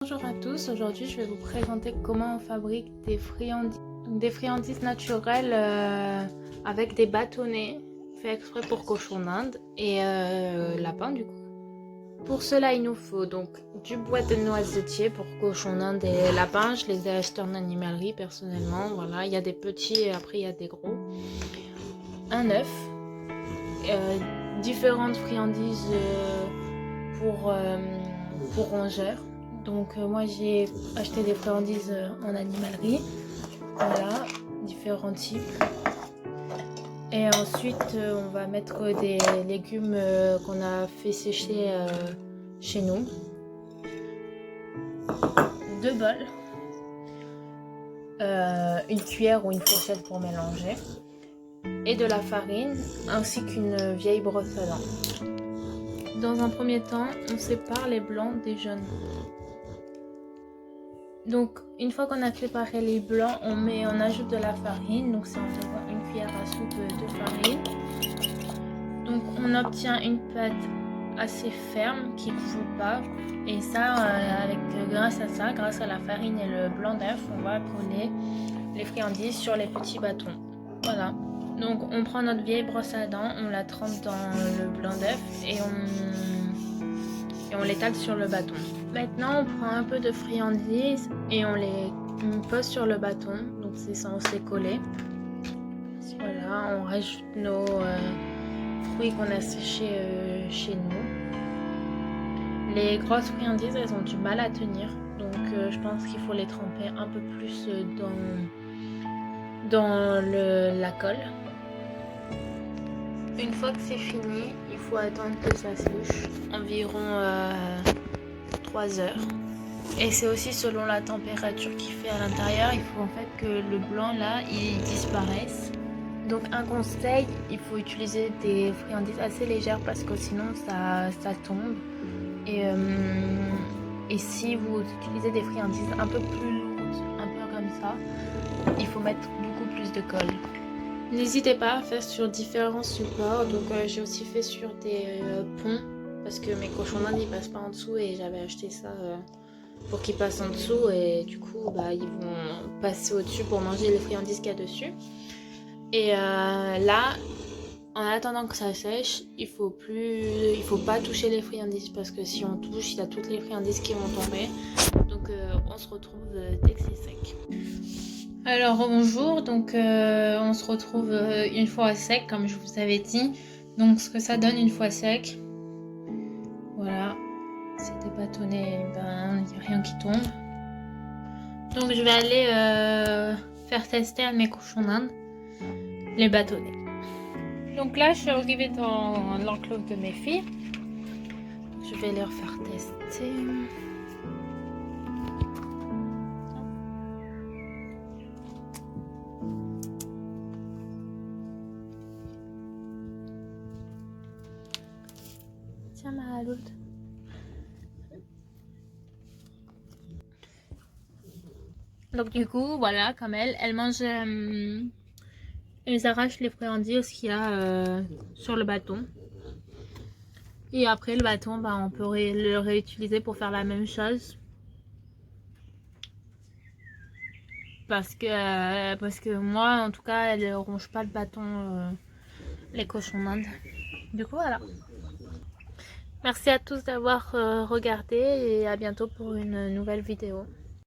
Bonjour à tous, aujourd'hui je vais vous présenter comment on fabrique des friandises naturelles avec des bâtonnets faits exprès pour cochon d'Inde et lapin du coup. Pour cela il nous faut donc du bois de noisetier pour cochon d'Inde et lapin, je les ai achetés en animalerie personnellement, voilà, il y a des petits et après il y a des gros. Un œuf, différentes friandises pour rongeurs. Donc moi j'ai acheté des friandises en animalerie, voilà, différents types. Et ensuite on va mettre des légumes qu'on a fait sécher chez nous. 2 bols, une cuillère ou une fourchette pour mélanger, et de la farine ainsi qu'une vieille brosse à dents. Dans un premier temps, on sépare les blancs des jaunes. Donc une fois qu'on a séparé les blancs, on ajoute de la farine, donc c'est environ une cuillère à soupe de farine. Donc on obtient une pâte assez ferme qui ne coule pas, et ça grâce à ça, grâce à la farine et le blanc d'œuf, on va coller les friandises sur les petits bâtons. Voilà. Donc on prend notre vieille brosse à dents, on la trempe dans le blanc d'œuf et on l'étale sur le bâton. Maintenant on prend un peu de friandises et on les pose sur le bâton, donc c'est censé coller. Voilà, on rajoute nos fruits qu'on a séchés chez nous. Les grosses friandises, elles ont du mal à tenir, donc je pense qu'il faut les tremper un peu plus dans la colle. Une fois que c'est fini, il faut attendre que ça sèche, environ 3 heures. Et c'est aussi selon la température qu'il fait à l'intérieur, il faut en fait que le blanc là, il disparaisse. Donc un conseil, il faut utiliser des friandises assez légères parce que sinon ça tombe. Et si vous utilisez des friandises un peu plus lourdes, un peu comme ça, il faut mettre beaucoup plus de colle. N'hésitez pas à faire sur différents supports, donc j'ai aussi fait sur des ponts parce que mes cochons d'Inde ils passent pas en dessous et j'avais acheté ça pour qu'ils passent en dessous et du coup ils vont passer au-dessus pour manger les friandises qu'il y a dessus. Et là, en attendant que ça sèche, il faut pas toucher les friandises parce que si on touche, il y a toutes les friandises qui vont tomber. Donc on se retrouve dès que c'est sec. Alors bonjour, donc on se retrouve une fois sec comme je vous avais dit. Donc ce que ça donne une fois sec, voilà, c'est des bâtonnets, il n'y a rien qui tombe. Donc je vais aller faire tester à mes cochons d'Inde les bâtonnets. Donc là je suis arrivée dans l'enclos de mes filles. Je vais leur faire tester. Tiens ma Loulde. Donc du coup, voilà, comme elle mange, elles arrachent les friandises qu'il y a sur le bâton. Et après le bâton, on peut le réutiliser pour faire la même chose. Parce que moi, en tout cas, elle ne ronge pas le bâton, les cochons d'Inde. Du coup, voilà. Merci à tous d'avoir regardé et à bientôt pour une nouvelle vidéo.